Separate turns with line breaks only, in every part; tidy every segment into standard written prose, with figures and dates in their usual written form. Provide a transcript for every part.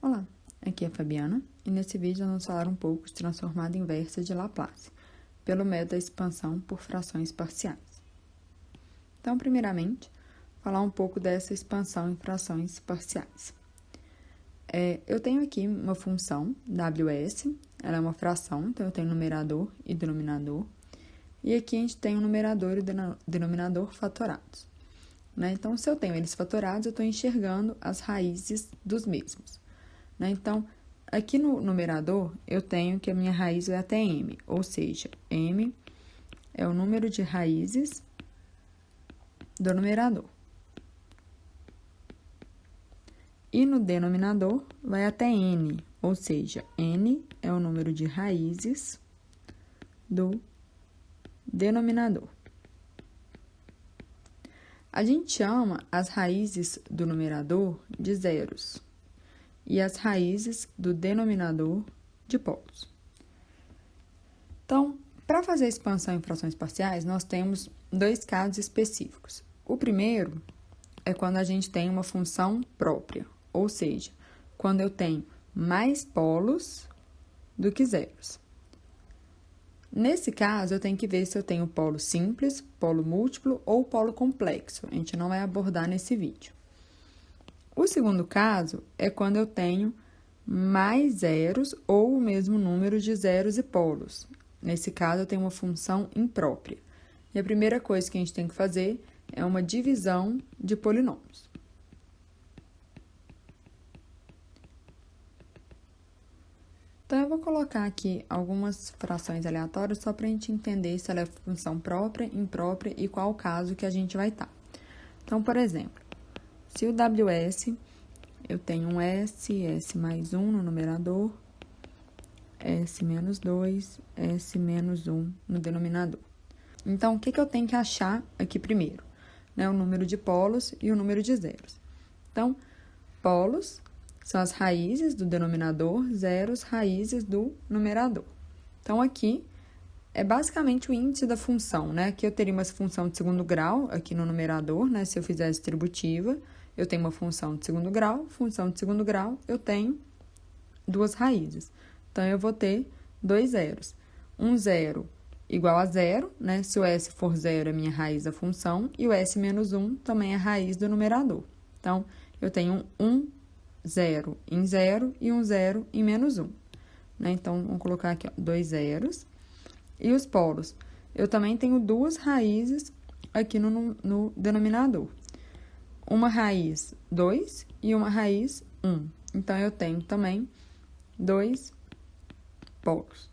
Olá, aqui é a Fabiana e nesse vídeo nós vamos falar um pouco de transformada inversa de Laplace, pelo método da expansão por frações parciais. Então, primeiramente, falar um pouco dessa expansão em frações parciais. Eu tenho aqui uma função, WS, ela é uma fração, então eu tenho numerador e denominador, e aqui a gente tem o numerador e o denominador fatorados. Então, se eu tenho eles fatorados, eu estou enxergando as raízes dos mesmos. Então, aqui no numerador, eu tenho que a minha raiz vai até m, ou seja, m é o número de raízes do numerador. E no denominador, vai até n, ou seja, n é o número de raízes do denominador. A gente chama as raízes do numerador de zeros e as raízes do denominador de polos. Então, para fazer a expansão em frações parciais, nós temos dois casos específicos. O primeiro é quando a gente tem uma função própria, ou seja, quando eu tenho mais polos do que zeros. Nesse caso, eu tenho que ver se eu tenho polo simples, polo múltiplo ou polo complexo. A gente não vai abordar nesse vídeo. O segundo caso é quando eu tenho mais zeros ou o mesmo número de zeros e polos. Nesse caso, eu tenho uma função imprópria. E a primeira coisa que a gente tem que fazer é uma divisão de polinômios. Então, eu vou colocar aqui algumas frações aleatórias só para a gente entender se ela é função própria, imprópria e qual o caso que a gente vai estar. Então, por exemplo, se o WS, eu tenho um S mais 1 no numerador, S menos 2, S menos 1 no denominador. Então, o que eu tenho que achar aqui primeiro? O número de polos e o número de zeros. Então, polos são as raízes do denominador, zeros, raízes do numerador. Então, aqui é basicamente o índice da função, Aqui eu teria uma função de segundo grau, aqui no numerador, Se eu fizer distributiva, eu tenho uma função de segundo grau, eu tenho duas raízes. Então, eu vou ter dois zeros. Um zero igual a zero, Se o S for zero, é minha raiz da função, e o S menos 1 também é a raiz do numerador. Então, eu tenho um zero em zero e um zero em menos 1. Então, vamos colocar aqui, dois zeros. E os polos? Eu também tenho duas raízes aqui no denominador. Uma raiz 2 e uma raiz 1. Então, eu tenho também dois polos.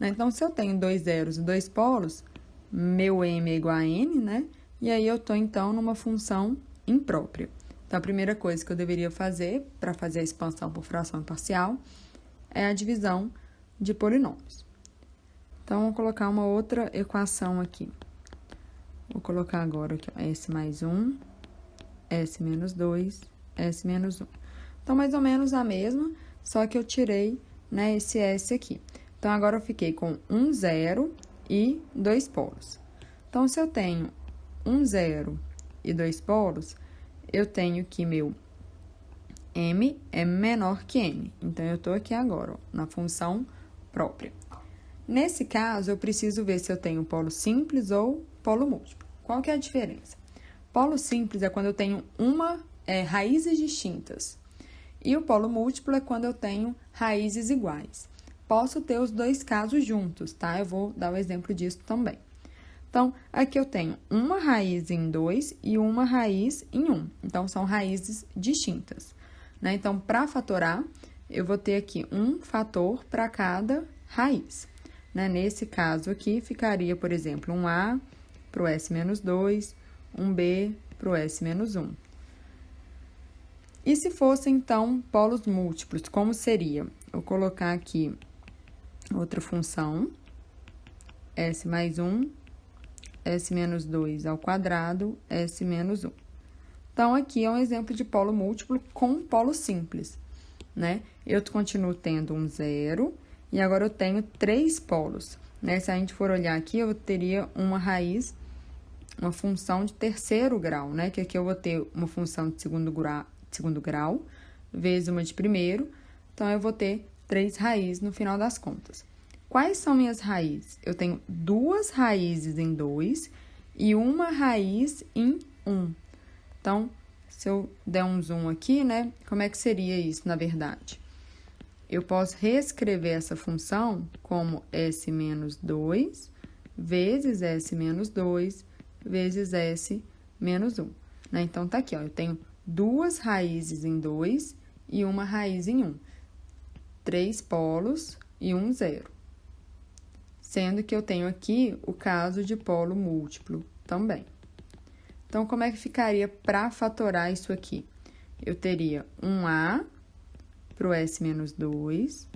Então, se eu tenho dois zeros e dois polos, meu m é igual a n, E aí, eu estou, então, numa função imprópria. Então, a primeira coisa que eu deveria fazer para fazer a expansão por fração parcial é a divisão de polinômios. Então, vou colocar uma outra equação aqui. Vou colocar agora aqui, S mais 1, S menos 2, S menos 1. Então, mais ou menos a mesma, só que eu tirei, esse S aqui. Então, agora eu fiquei com um zero e dois polos. Então, se eu tenho um zero e dois polos, eu tenho que meu m é menor que n. Então, eu estou aqui agora, na função própria. Nesse caso, eu preciso ver se eu tenho polo simples ou polo múltiplo. Qual que é a diferença? Polo simples é quando eu tenho raízes distintas. E o polo múltiplo é quando eu tenho raízes iguais. Posso ter os dois casos juntos, Eu vou dar o exemplo disso também. Então, aqui eu tenho uma raiz em 2 e uma raiz em 1. Então, são raízes distintas. Então, para fatorar, eu vou ter aqui um fator para cada raiz. Nesse caso aqui, ficaria, por exemplo, um A para o S menos 2, um B para o S menos 1. E se fosse, então, polos múltiplos, como seria? Vou colocar aqui outra função, S mais 1, S menos 2 ao quadrado, S menos 1. Então, aqui é um exemplo de polo múltiplo com polo simples, Eu continuo tendo um zero e agora eu tenho três polos, Se a gente for olhar aqui, eu teria uma raiz, uma função de terceiro grau, Que aqui eu vou ter uma função de segundo grau, vezes uma de primeiro. Então, eu vou ter 3 raízes no final das contas. Quais são minhas raízes? Eu tenho 2 raízes em 2 e uma raiz em 1. Então, se eu der um zoom aqui, né? Como é que seria isso, na verdade? Eu posso reescrever essa função como s menos 2 vezes s menos 2 vezes s menos 1. Né? Então, tá aqui, ó, eu tenho 2 raízes em 2 e uma raiz em 1. 3 polos e 1 zero. Sendo que eu tenho aqui o caso de polo múltiplo também. Então, como é que ficaria para fatorar isso aqui? Eu teria um A para o S menos 2,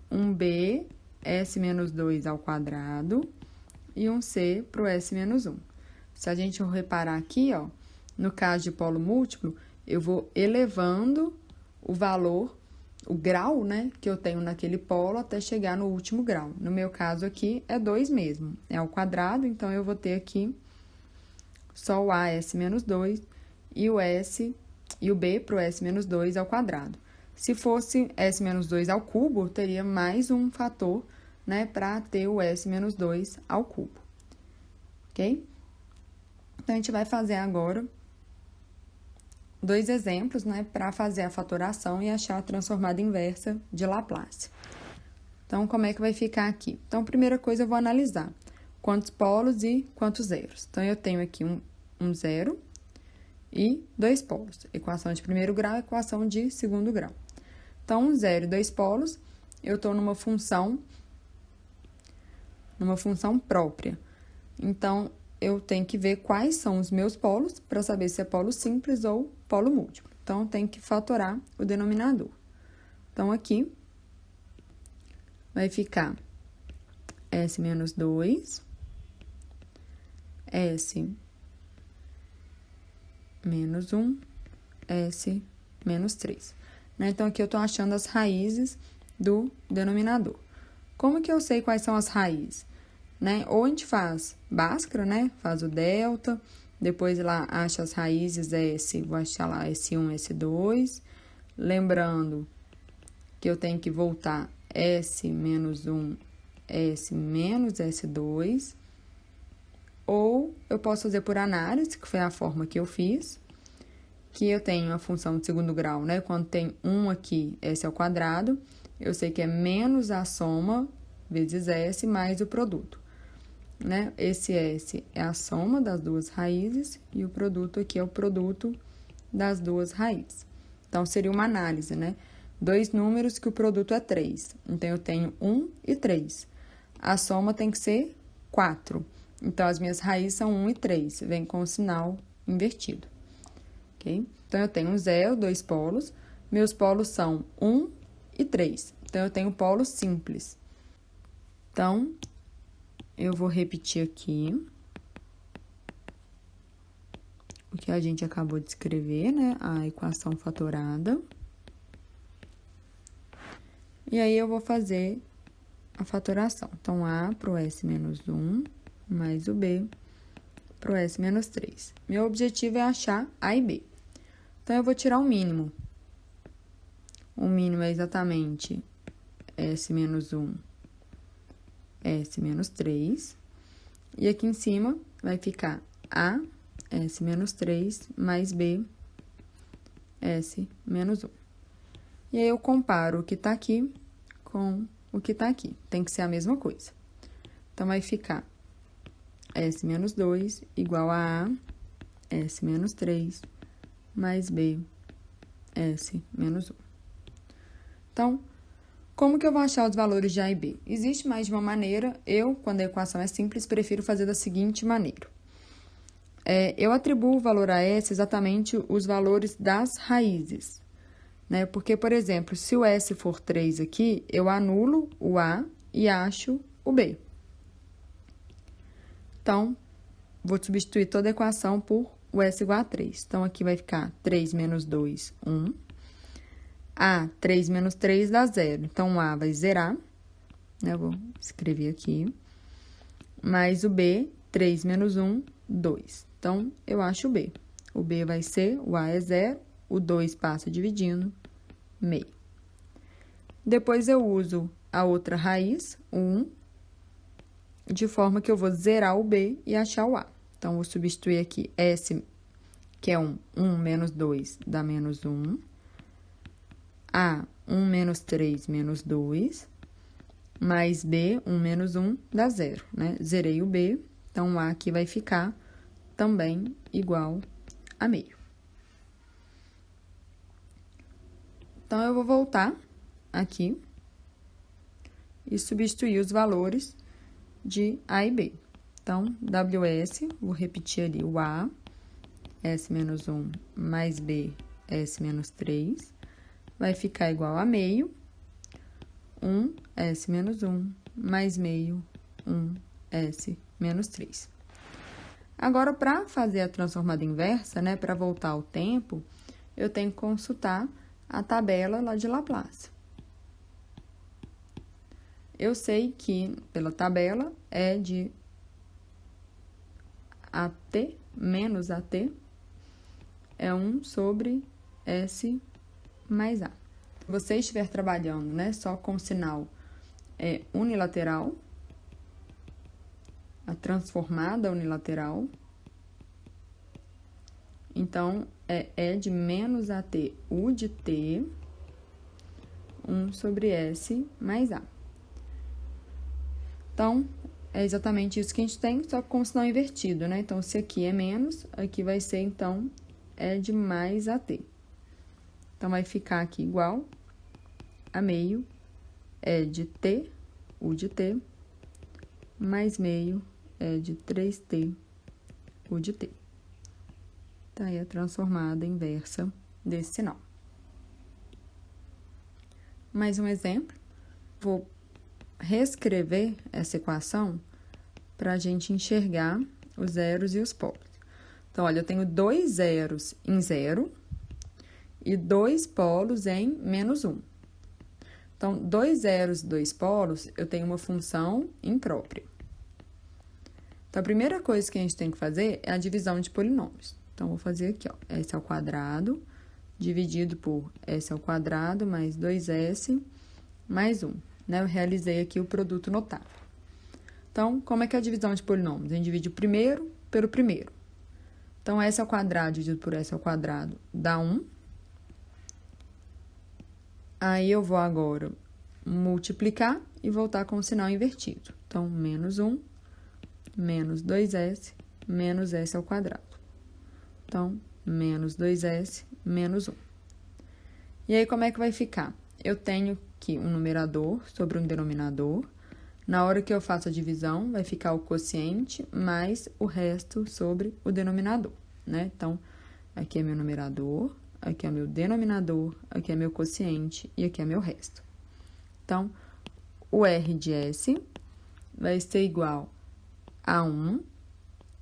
um B, S menos 2 ao quadrado, e um C para o S menos 1. Se a gente reparar aqui, ó, no caso de polo múltiplo, eu vou elevando o valor, o grau, né, que eu tenho naquele polo até chegar no último grau. No meu caso aqui, é 2 mesmo, é ao quadrado, então eu vou ter aqui só o A, S menos 2, e o S e o B para o S menos 2 ao quadrado. Se fosse S menos 2 ao cubo, teria mais um fator, né, para ter o S menos 2 ao cubo. Ok? Então, a gente vai fazer agora 2 exemplos, né, para fazer a fatoração e achar a transformada inversa de Laplace. Então, como é que vai ficar aqui? Então, primeira coisa, eu vou analisar quantos polos e quantos zeros. Então, eu tenho aqui um zero e 2 polos. Equação de primeiro grau, equação de segundo grau. Então, 1 zero e 2 polos, eu estou numa função própria. Então, eu tenho que ver quais são os meus polos para saber se é polo simples ou polo múltiplo. Então, eu tenho que fatorar o denominador. Então, aqui vai ficar S menos 2, S menos 1, S menos 3. Né? Então, aqui eu estou achando as raízes do denominador. Como que eu sei quais são as raízes? Né? Ou a gente faz Bhaskara, né? Faz o delta, depois lá acha as raízes S, vou achar lá S1, S2. Lembrando que eu tenho que voltar S menos 1, S menos S2. Ou eu posso fazer por análise, que foi a forma que eu fiz, que eu tenho a função de segundo grau, né? Quando tem 1 aqui, S ao quadrado, eu sei que é menos a soma vezes S mais o produto. Né? Esse S é a soma das duas raízes e o produto aqui é o produto das duas raízes. Então, seria uma análise, né? 2 números que o produto é 3. Então, eu tenho 1 e 3. A soma tem que ser 4. Então, as minhas raízes são 1 e 3. Vem com o sinal invertido. Ok? Então, eu tenho 0, 2 polos. Meus polos são 1 e 3. Então, eu tenho polo simples. Então, eu vou repetir aqui o que a gente acabou de escrever, né? A equação fatorada. E aí, eu vou fazer a fatoração. Então, A para o S menos 1 mais o B para o S menos 3. Meu objetivo é achar A e B. Então, eu vou tirar o mínimo. O mínimo é exatamente S menos 1, S menos 3. E aqui em cima vai ficar A, S menos 3, mais B, S menos 1. E aí, eu comparo o que está aqui com o que está aqui. Tem que ser a mesma coisa. Então, vai ficar S menos 2 igual a S menos 3, mais B, S menos 1. Então, como que eu vou achar os valores de A e B? Existe mais de uma maneira. Eu, quando a equação é simples, prefiro fazer da seguinte maneira. Eu atribuo o valor a S exatamente os valores das raízes. Né? Porque, por exemplo, se o S for 3 aqui, eu anulo o A e acho o B. Então, vou substituir toda a equação por o S igual a 3. Então, aqui vai ficar 3 menos 2, 1. A, 3 menos 3 dá 0. Então, o A vai zerar. Né? Eu vou escrever aqui. Mais o B, 3 menos 1, 2. Então, eu acho o B. O B vai ser, o A é 0, o 2 passa dividindo, meio. Depois, eu uso a outra raiz, o 1, de forma que eu vou zerar o B e achar o A. Então, vou substituir aqui S, que é 1 menos 2 dá menos 1. A, 1 menos 3 menos 2. Mais B, 1 menos 1 dá 0, né? Zerei o B, então o A aqui vai ficar também igual a meio. Então, eu vou voltar aqui e substituir os valores de A e B. Então, WS, vou repetir ali o A, S menos 1 mais B, S menos 3, vai ficar igual a meio, 1, S menos 1, mais meio, 1, S menos 3. Agora, para fazer a transformada inversa, né, para voltar ao tempo, eu tenho que consultar a tabela lá de Laplace. Eu sei que, pela tabela, é de AT menos AT é 1 sobre S mais A. Se você estiver trabalhando, né, só com sinal unilateral, a transformada unilateral, então, é de menos AT U de T, 1 sobre S mais A. Então, é exatamente isso que a gente tem, só com o sinal invertido, né? Então, se aqui é menos, aqui vai ser, então, é de mais AT. Então, vai ficar aqui igual a meio, é de T, U de T, mais meio, é de 3T, U de T. Tá aí a transformada inversa desse sinal. Mais um exemplo. Vou reescrever essa equação para a gente enxergar os zeros e os polos. Então, olha, eu tenho 2 zeros em 0 e 2 polos em menos 1. Então, 2 zeros e 2 polos, eu tenho uma função imprópria. Então, a primeira coisa que a gente tem que fazer é a divisão de polinômios. Então, vou fazer aqui, ó, S ao quadrado, dividido por S ao quadrado, mais 2S, mais 1. Né? Eu realizei aqui o produto notável. Então, como é que é a divisão de polinômios? A gente divide o primeiro pelo primeiro. Então, S ao quadrado dividido por S ao quadrado dá 1. Aí, eu vou agora multiplicar e voltar com o sinal invertido. Então, menos 1, menos 2S, menos S ao quadrado. Então, menos 2S, menos 1. E aí, como é que vai ficar? Eu tenho aqui um numerador sobre um denominador. Na hora que eu faço a divisão, vai ficar o quociente mais o resto sobre o denominador, né? Então, aqui é meu numerador, aqui é meu denominador, aqui é meu quociente e aqui é meu resto. Então, o R de S vai ser igual a 1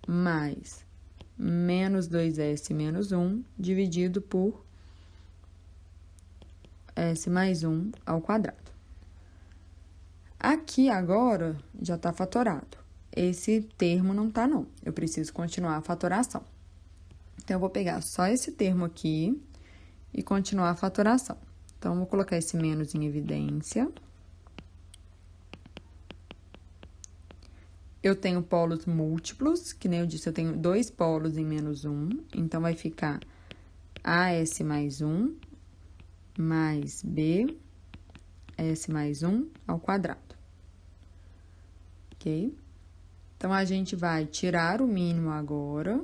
mais menos 2S menos 1 dividido por S mais 1 ao quadrado. Aqui, agora, já está fatorado. Esse termo não está, não. Eu preciso continuar a fatoração. Então, eu vou pegar só esse termo aqui e continuar a fatoração. Então, vou colocar esse menos em evidência. Eu tenho polos múltiplos, que nem eu disse, eu tenho 2 polos em menos 1. Então, vai ficar AS mais 1 mais B, S mais 1 ao quadrado. Ok? Então, a gente vai tirar o mínimo agora.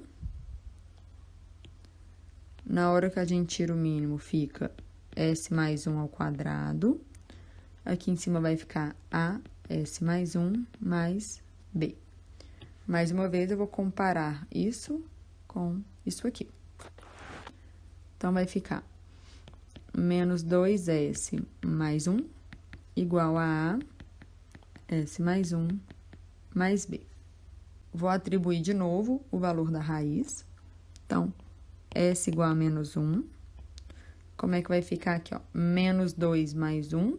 Na hora que a gente tira o mínimo, fica S mais 1 ao quadrado. Aqui em cima vai ficar AS mais 1 mais B. Mais uma vez, eu vou comparar isso com isso aqui. Então, vai ficar menos 2S mais 1 igual a S mais 1 mais B. Vou atribuir de novo o valor da raiz. Então, S igual a menos 1. Como é que vai ficar aqui, ó? Menos 2 mais 1.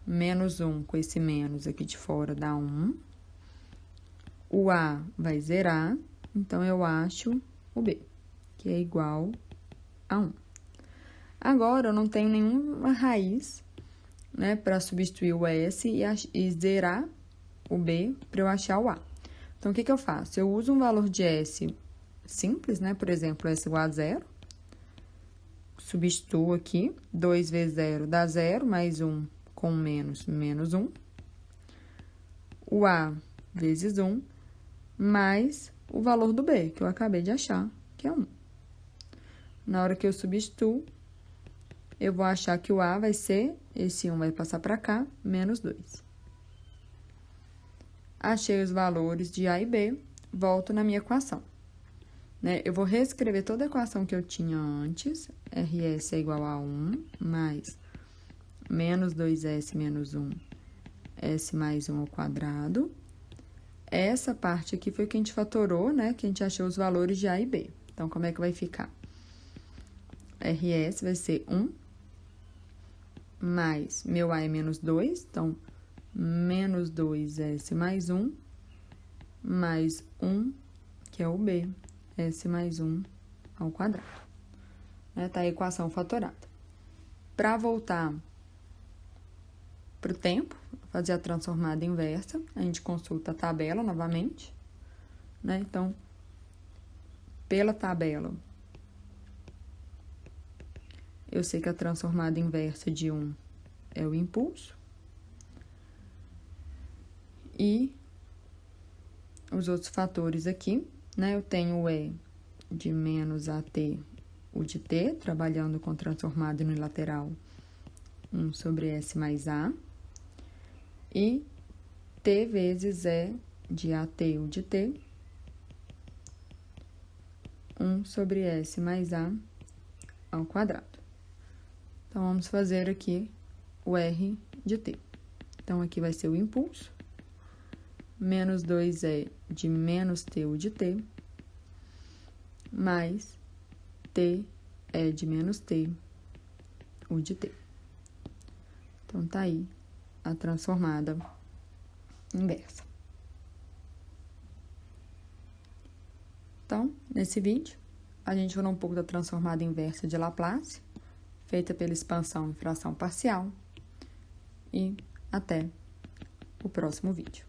Menos 1 com esse menos aqui de fora dá 1. O A vai zerar, então eu acho o B, que é igual a 1. Agora, eu não tenho nenhuma raiz, né, para substituir o S e zerar o B para eu achar o A. Então, o que eu faço? Eu uso um valor de S simples, né, por exemplo, S igual a 0. Substituo aqui, 2 vezes 0 dá 0, mais 1 com menos 1. O A vezes 1, mais o valor do B, que eu acabei de achar, que é 1. Na hora que eu substituo, eu vou achar que o A vai ser, esse 1 vai passar para cá, menos 2. Achei os valores de A e B, volto na minha equação. Né? Eu vou reescrever toda a equação que eu tinha antes, RS é igual a 1, mais menos 2S menos 1, S mais 1 ao quadrado. Essa parte aqui foi que a gente fatorou, né? Que a gente achou os valores de A e B. Então, como é que vai ficar? RS vai ser 1, mais meu A é menos 2, então, menos 2S mais 1, mais 1, que é o B, S mais 1 ao quadrado. Tá a equação fatorada. Para voltar para o tempo, fazer a transformada inversa, a gente consulta a tabela novamente, né? Então, pela tabela, eu sei que a transformada inversa de 1 é o impulso. E os outros fatores aqui, né? Eu tenho o E de menos AT, o de T, trabalhando com transformada unilateral, 1 sobre S mais A. E T vezes E de AT, o de T, 1 sobre S mais A ao quadrado. Então, vamos fazer aqui o R de T. Então, aqui vai ser o impulso, menos 2E de menos T, o de T, mais T é de menos T, o de T. Então, tá aí a transformada inversa. Então, nesse vídeo, a gente falou um pouco da transformada inversa de Laplace, feita pela expansão em fração parcial. E até o próximo vídeo.